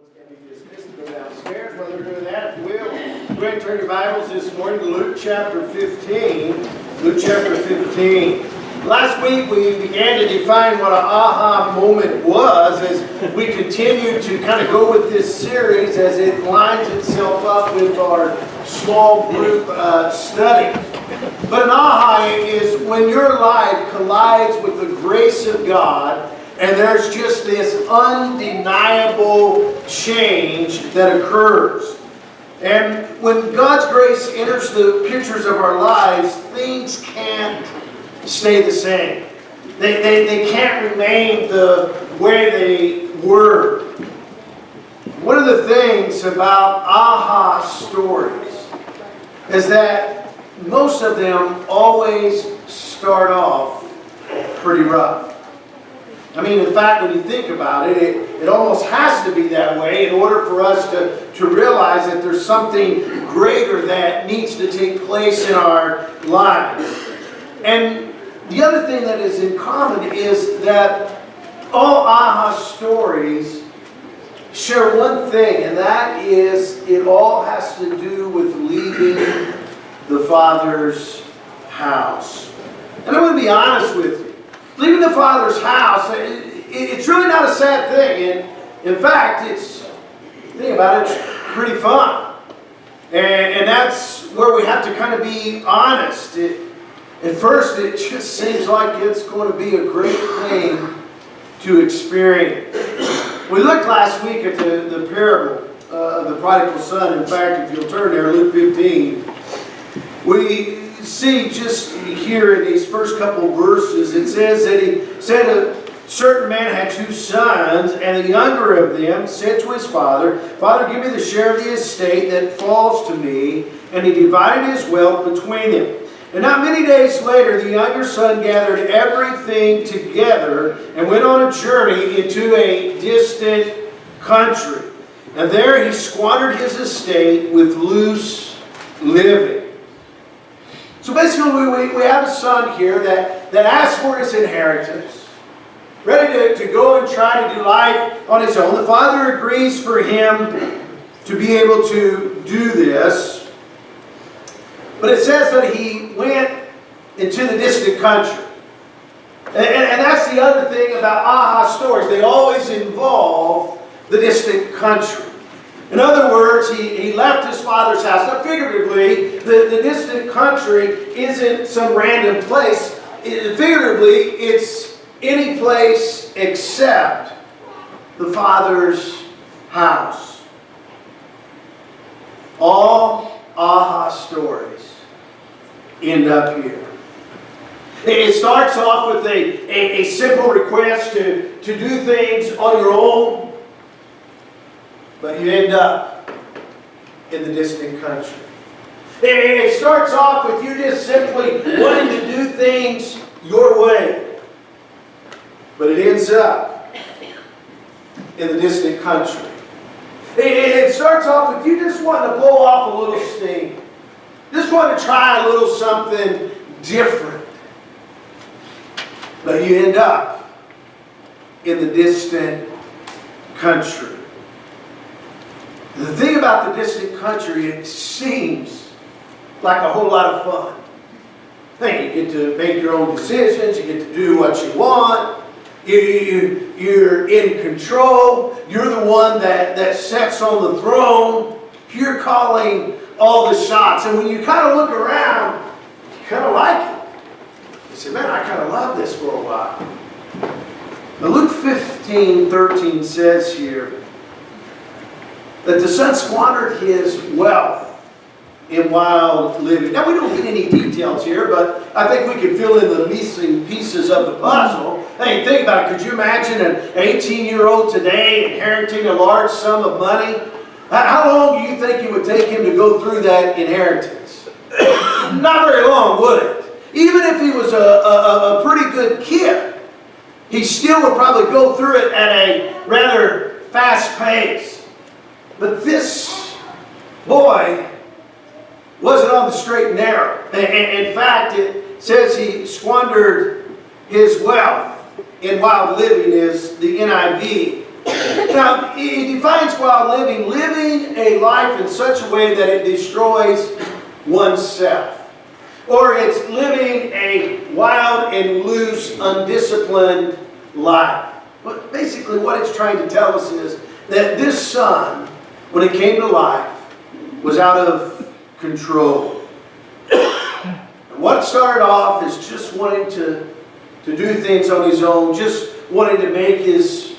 Can be dismissed to go downstairs. While they're doing that, if you will, go ahead and turn your Bibles this morning to Luke chapter 15. Luke chapter 15. Last week we began to define what an aha moment was as we continue to kind of go with this series as it lines itself up with our small group study. But an aha is when your life collides with the grace of God and there's just this undeniable change that occurs. And when God's grace enters the pictures of our lives, things can't stay the same. They can't remain the way they were. One of the things about aha stories is that most of them always start off pretty rough. I mean, in fact, when you think about it, it almost has to be that way in order for us to realize that there's something greater that needs to take place in our lives. And the other thing that is in common is that all aha stories share one thing, and that is it all has to do with leaving the Father's house. And I'm going to be honest with you. Leaving the Father's house, it's really not a sad thing. And in fact, think about it, it's pretty fun. And that's where we have to kind of be honest. At first, it just seems like it's going to be a great thing to experience. We looked last week at the parable of the prodigal son. In fact, if you'll turn there, Luke 15, we see just here in these first couple verses, it says that he said a certain man had two sons, and the younger of them said to his father, "Father, give me the share of the estate that falls to me." And he divided his wealth between them. And not many days later, the younger son gathered everything together and went on a journey into a distant country. And there he squandered his estate with loose living. So basically, we have a son here that asks for his inheritance, ready to go and try to do life on his own. The father agrees for him to be able to do this. But it says that he went into the distant country. And that's the other thing about aha stories. They always involve the distant country. In other words, he left his father's house. Now, figuratively, the distant country isn't some random place. Figuratively, it's any place except the father's house. All aha stories end up here. It starts off with a simple request to do things on your own. But you end up in the distant country. It starts off with you just simply wanting to do things your way. But it ends up in the distant country. It starts off with you just wanting to blow off a little steam. Just want to try a little something different. But you end up in the distant country. The thing about the distant country, it seems like a whole lot of fun. Hey, you get to make your own decisions. You get to do what you want. You're in control. You're the one that sits on the throne. You're calling all the shots. And when you kind of look around, you kind of like it. You say, man, I kind of love this for a while. Now, Luke 15:13 says here, that the son squandered his wealth in wild living. Now, we don't get any details here, but I think we can fill in the missing pieces of the puzzle. Hey, think about it. Could you imagine an 18-year-old today inheriting a large sum of money? How long do you think it would take him to go through that inheritance? Not very long, would it? Even if he was a pretty good kid, he still would probably go through it at a rather fast pace. But this boy wasn't on the straight and narrow. In fact, it says he squandered his wealth in wild living, is the NIV Now, he defines while living a life in such a way that it destroys oneself. Or it's living a wild and loose, undisciplined life. But basically what it's trying to tell us is that this son, when it came to life, was out of control. And what started off is just wanting to do things on his own, just wanting to make his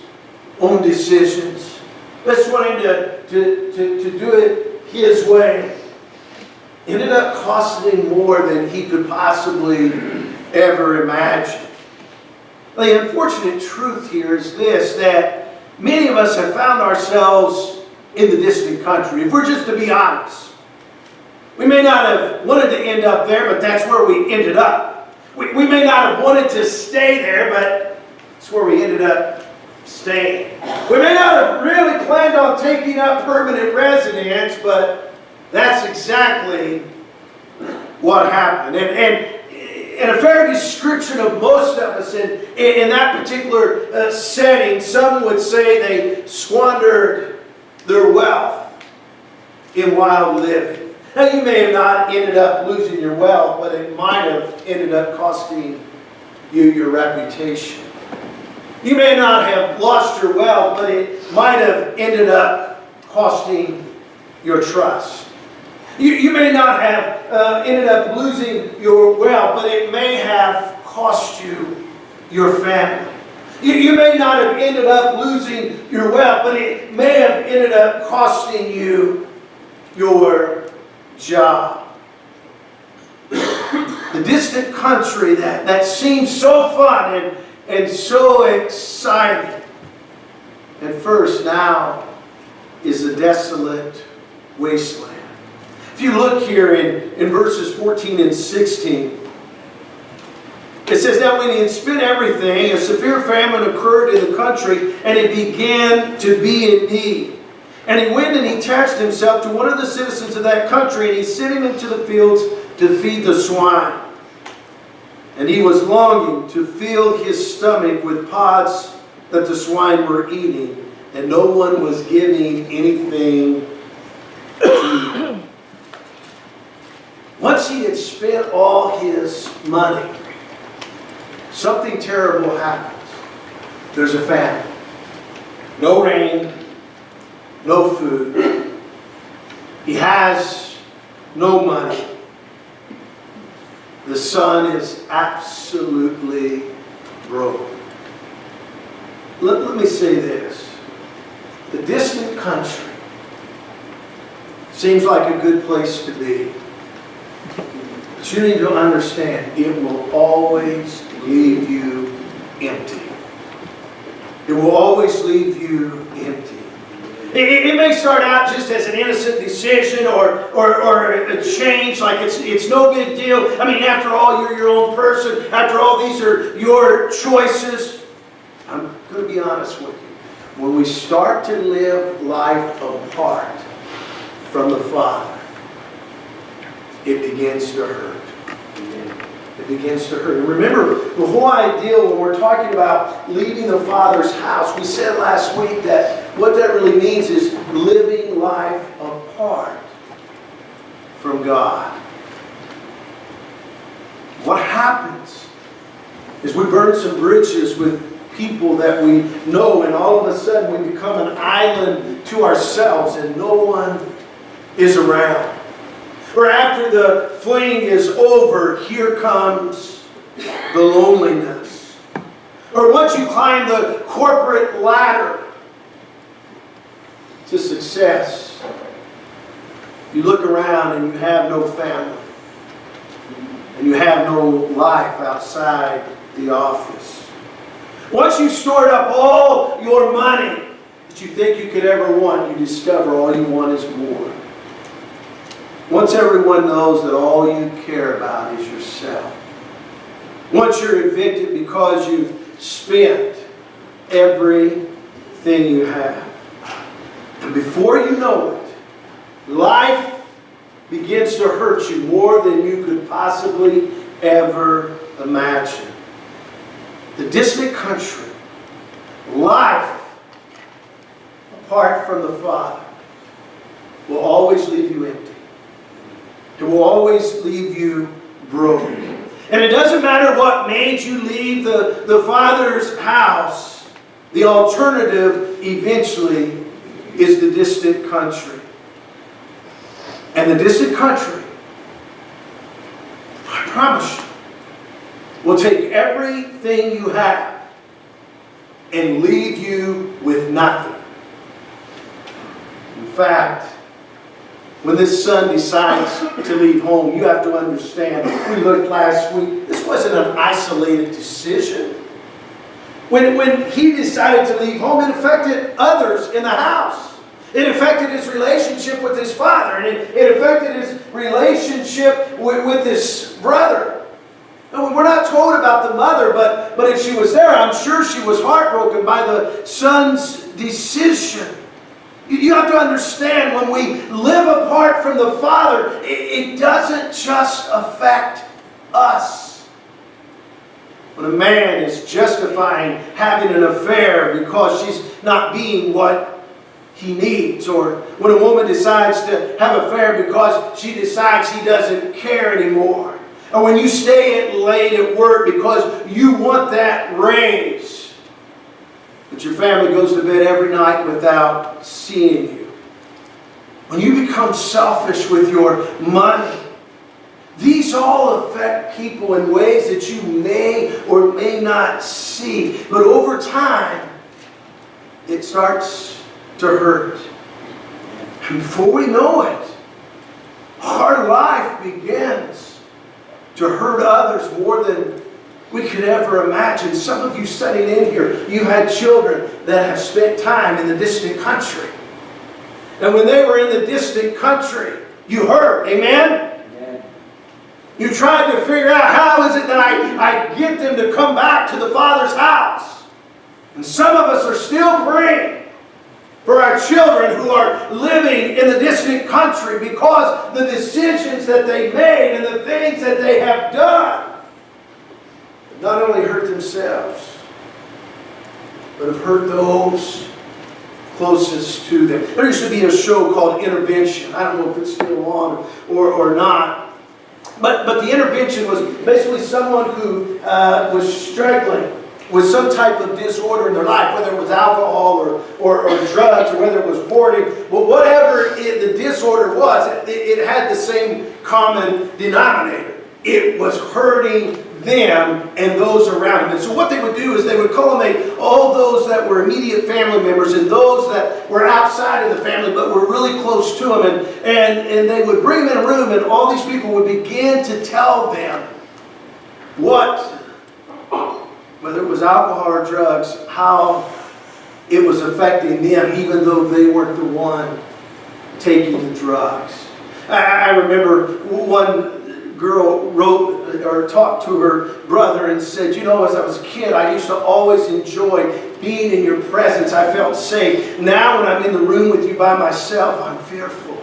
own decisions, just wanting to do it his way, ended up costing more than he could possibly ever imagine. The unfortunate truth here is this, that many of us have found ourselves in the distant country. If we're just to be honest, we may not have wanted to end up there, but that's where we ended up. We may not have wanted to stay there, but it's where we ended up staying. We may not have really planned on taking up permanent residence, but that's exactly what happened. And a fair description of most of us in that particular setting, some would say they squandered their wealth in wild living. Now, you may have not ended up losing your wealth, but it might have ended up costing you your reputation. You may not have lost your wealth, but it might have ended up costing your trust. You may not have ended up losing your wealth, but it may have cost you your family. You may not have ended up losing your wealth, but it may have ended up costing you your job. The distant country that seemed so fun and so exciting at first now is a desolate wasteland. If you look here in verses 14 and 16, it says that when he had spent everything, a severe famine occurred in the country, and he began to be in need. And he went and he attached himself to one of the citizens of that country, and he sent him into the fields to feed the swine. And he was longing to fill his stomach with pods that the swine were eating, and no one was giving anything to eat. Once he had spent all his money, something terrible happens. There's a famine. No rain, no food. He has no money. The son is absolutely broke. Let me say this. The distant country seems like a good place to be. But you need to understand, it will always leave you empty. It will always leave you empty. It may start out just as an innocent decision or a change, like it's no big deal. I mean, after all, you're your own person. After all, these are your choices. I'm going to be honest with you. When we start to live life apart from the Father, it begins to hurt. It begins to hurt. And remember, the whole idea when we're talking about leaving the Father's house, we said last week that what that really means is living life apart from God. What happens is we burn some bridges with people that we know, and all of a sudden we become an island to ourselves and no one is around. Or after the fling is over, here comes the loneliness. Or once you climb the corporate ladder to success, you look around and you have no family. And you have no life outside the office. Once you've stored up all your money that you think you could ever want, you discover all you want is more. Once everyone knows that all you care about is yourself. Once you're evicted because you've spent everything you have. And before you know it, life begins to hurt you more than you could possibly ever imagine. The distant country, life apart from the Father will always leave you empty. It will always leave you broke. And it doesn't matter what made you leave the Father's house. The alternative eventually is the distant country. And the distant country, I promise you, will take everything you have and leave you with nothing. In fact, when this son decides to leave home, you have to understand, we looked last week, this wasn't an isolated decision. When he decided to leave home, it affected others in the house. It affected his relationship with his father, and it affected his relationship with his brother. And we're not told about the mother, but if she was there, I'm sure she was heartbroken by the son's decision. You have to understand, when we live apart from the Father, it doesn't just affect us. When a man is justifying having an affair because she's not being what he needs, or when a woman decides to have an affair because she decides he doesn't care anymore, or when you stay late at work because you want that raise, but your family goes to bed every night without seeing you. When you become selfish with your money, these all affect people in ways that you may or may not see. But over time, it starts to hurt. And before we know it, our life begins to hurt others more than we could ever imagine. Some of you sitting in here, you had children that have spent time in the distant country. And when they were in the distant country, you hurt. Amen? Amen. You tried to figure out, how is it that I get them to come back to the Father's house? And some of us are still praying for our children who are living in the distant country because the decisions that they made and the things that they have done not only hurt themselves, but have hurt those closest to them. There used to be a show called Intervention. I don't know if it's still on or not. But the intervention was basically someone who was struggling with some type of disorder in their life, whether it was alcohol or drugs, or whether it was hoarding. But whatever the disorder was, it had the same common denominator. It was hurting them and those around them. And so what they would do is they would culminate all those that were immediate family members and those that were outside of the family but were really close to them, and they would bring them in a room, and all these people would begin to tell them what, whether it was alcohol or drugs, how it was affecting them, even though they weren't the one taking the drugs. I remember one girl wrote or talked to her brother and said, you know, as I was a kid, I used to always enjoy being in your presence. I felt safe. Now when I'm in the room with you by myself, I'm fearful.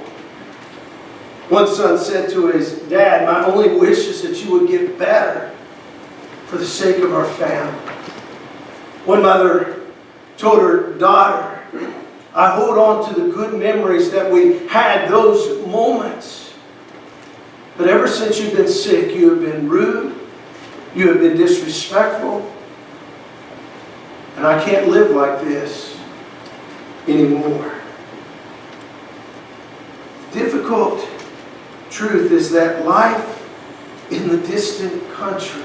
One son said to his dad, my only wish is that you would get better for the sake of our family. One mother told her daughter, I hold on to the good memories that we had, those moments. But ever since you've been sick, you have been rude, you have been disrespectful, and I can't live like this anymore. The difficult truth is that life in the distant country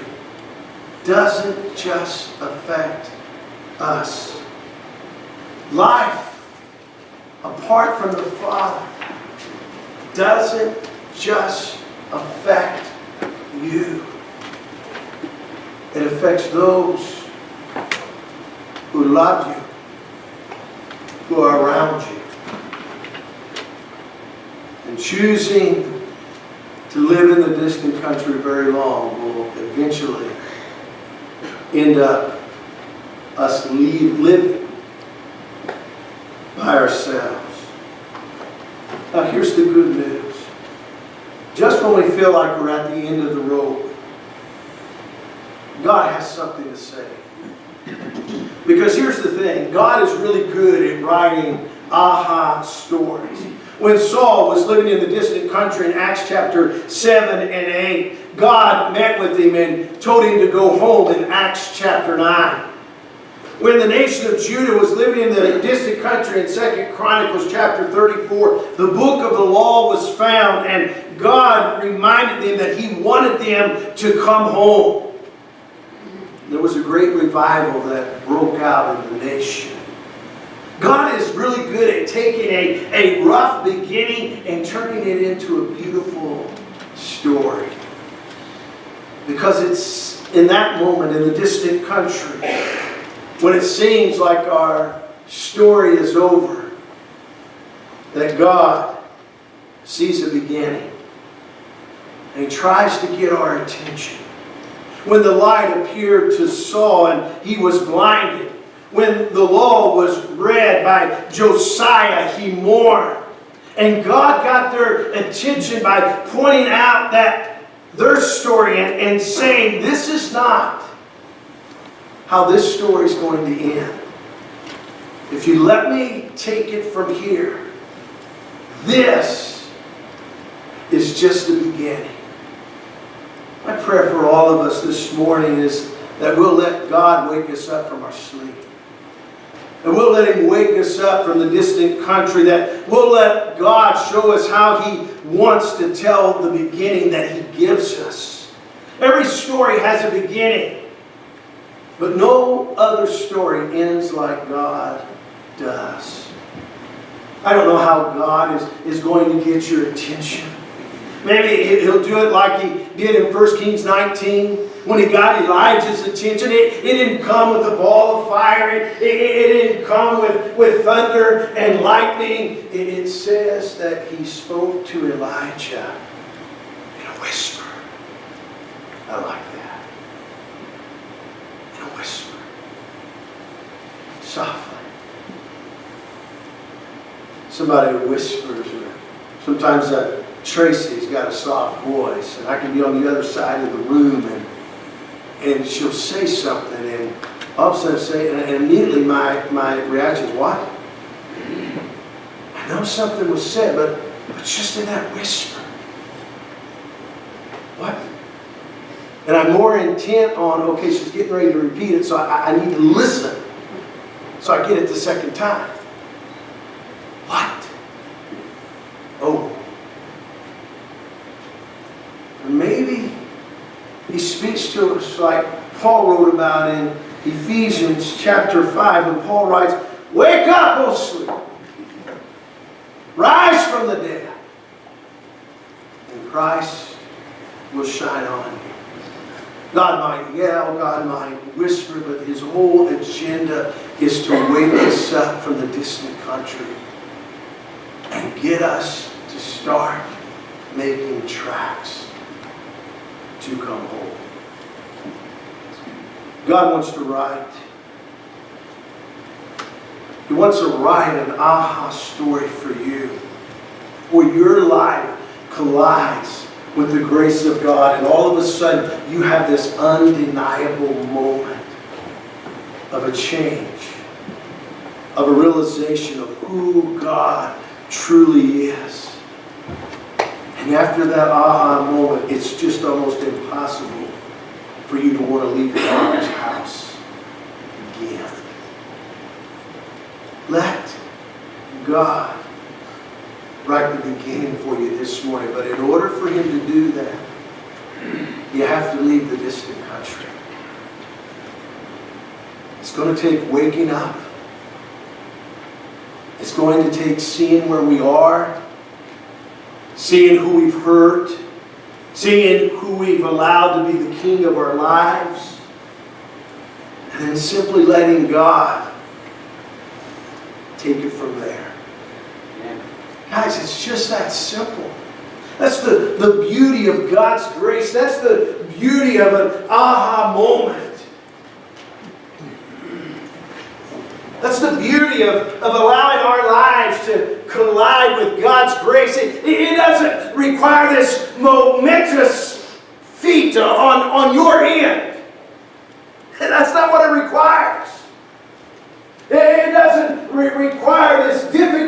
doesn't just affect us. Life apart from the Father doesn't just affect you. It affects those who love you, who are around you. And choosing to live in the distant country very long will eventually end up us living by ourselves. Now here's the good news. Just when we feel like we're at the end of the road, God has something to say. Because here's the thing, God is really good at writing aha stories. When Saul was living in the distant country in Acts chapter 7 and 8, God met with him and told him to go home in Acts chapter 9. When the nation of Judah was living in the distant country in 2 Chronicles chapter 34, the book of the law was found, and God reminded them that He wanted them to come home. There was a great revival that broke out in the nation. God is really good at taking a rough beginning and turning it into a beautiful story. Because it's in that moment in the distant country, when it seems like our story is over, that God sees a beginning. And He tries to get our attention. When the light appeared to Saul and he was blinded, when the law was read by Josiah, he mourned. And God got their attention by pointing out that their story and saying, this is not how this story is going to end. If you let me take it from here, this is just the beginning. My prayer for all of us this morning is that we'll let God wake us up from our sleep. And we'll let Him wake us up from the distant country. That we'll let God show us how He wants to tell the beginning that He gives us. Every story has a beginning. But no other story ends like God does. I don't know how God is going to get your attention. Maybe He'll do it like He did in 1 Kings 19 when He got Elijah's attention. It didn't come with a ball of fire. It didn't come with thunder and lightning. It says that He spoke to Elijah in a whisper. I like that. In a whisper. Softly. Somebody whispers, or sometimes Tracy's got a soft voice, and I can be on the other side of the room, and she'll say something, and all of a sudden and immediately my reaction is, what? I know something was said, but just in that whisper. What? And I'm more intent on, okay, she's getting ready to repeat it, so I need to listen, so I get it the second time. What? Oh. Maybe He speaks to us like Paul wrote about in Ephesians chapter 5, when Paul writes, wake up, O sleep. Rise from the dead. And Christ will shine on you. God might yell, God might whisper, but His whole agenda is to wake us up from the distant country and get us to start making tracks to come home. God wants to write. He wants to write an aha story for you, where your life collides with the grace of God, and all of a sudden you have this undeniable moment of a change, of a realization of who God truly is. And after that aha moment, it's just almost impossible for you to want to leave your Father's house again. Let God write the beginning for you this morning. But in order for Him to do that, you have to leave the distant country. It's going to take waking up. It's going to take seeing where we are, seeing who we've hurt, seeing who we've allowed to be the king of our lives, and then simply letting God take it from there. Yeah. Guys, it's just that simple. That's the beauty of God's grace. That's the beauty of an aha moment. That's the beauty of allowing our lives to collide with God's grace. It doesn't require this momentous feat on your end. That's not what it requires. It doesn't require this difficult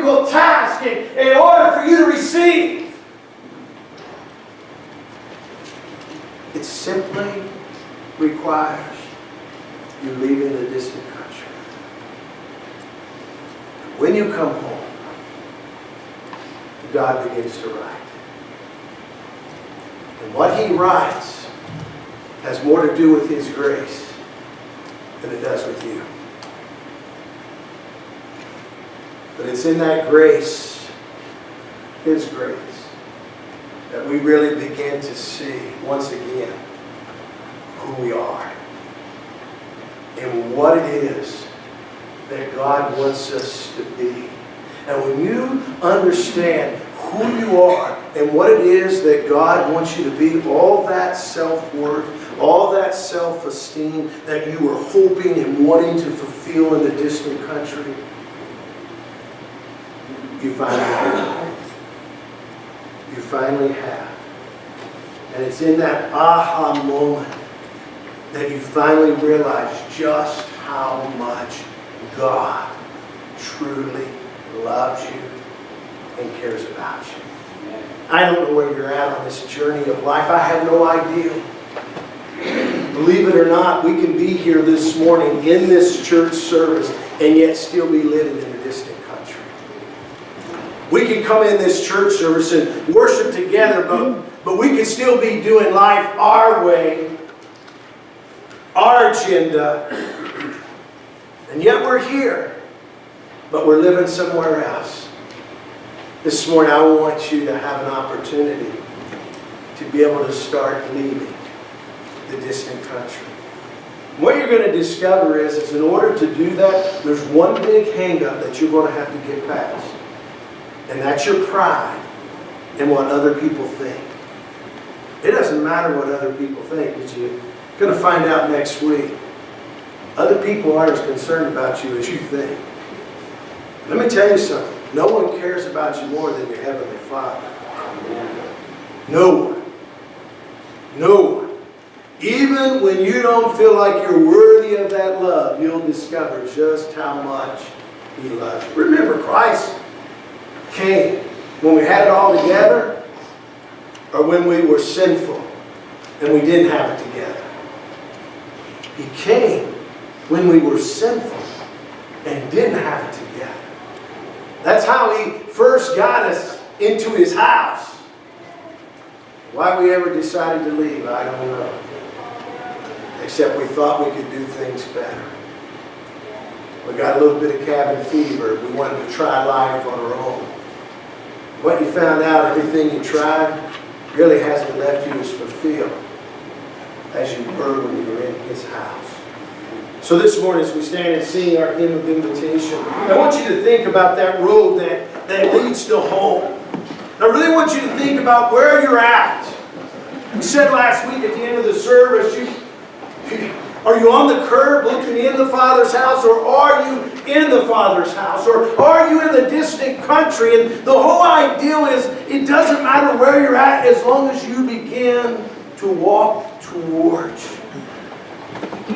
you leave in the distant country. When you come home, God begins to write. And what He writes has more to do with His grace than it does with you. But it's in that grace, His grace, that we really begin to see, once again, who we are and what it is that God wants us to be. And when you understand who you are and what it is that God wants you to be, all that self-worth, all that self-esteem that you were hoping and wanting to fulfill in the distant country, you finally have. You finally have. And it's in that aha moment that you finally realize just how much God truly loves you and cares about you. I don't know where you're at on this journey of life. I have no idea. Believe it or not, we can be here this morning in this church service and yet still be living in a distant country. We can come in this church service and worship together, but we can still be doing life our way, our agenda, and yet we're here, but we're living somewhere else. This morning I want you to have an opportunity to be able to start leaving the distant country. What you're going to discover is in order to do that, there's one big hang-up that you're going to have to get past. And that's your pride and what other people think. It doesn't matter what other people think, but you're going to find out next week. Other people aren't as concerned about you as you think. Let me tell you something. No one cares about you more than your Heavenly Father. No one. No one. Even when you don't feel like you're worthy of that love, you'll discover just how much He loves you. Remember, Christ came when we had it all together, or when we were sinful and we didn't have it together. He came when we were sinful and didn't have it together. That's how He first got us into His house. Why we ever decided to leave, I don't know. Except we thought we could do things better. We got a little bit of cabin fever. We wanted to try life on our own. What you found out, everything you tried really hasn't left you as fulfilled as you were when you were in His house. So this morning as we stand and sing our hymn of invitation, I want you to think about that road that leads to home. I really want you to think about where you're at. We said last week at the end of the service, are you on the curb looking in the Father's house, or are you in the Father's house? Or are you in the distant country? And the whole ideal is it doesn't matter where you're at as long as you begin to walk towards.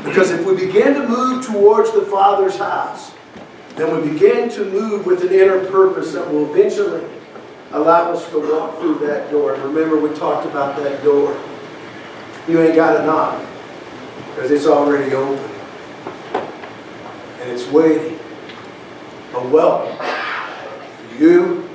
Because if we begin to move towards the Father's house, then we begin to move with an inner purpose that will eventually allow us to walk through that door. And remember, we talked about that door. You ain't got to knock, because it's already open. And it's waiting. A welcome for you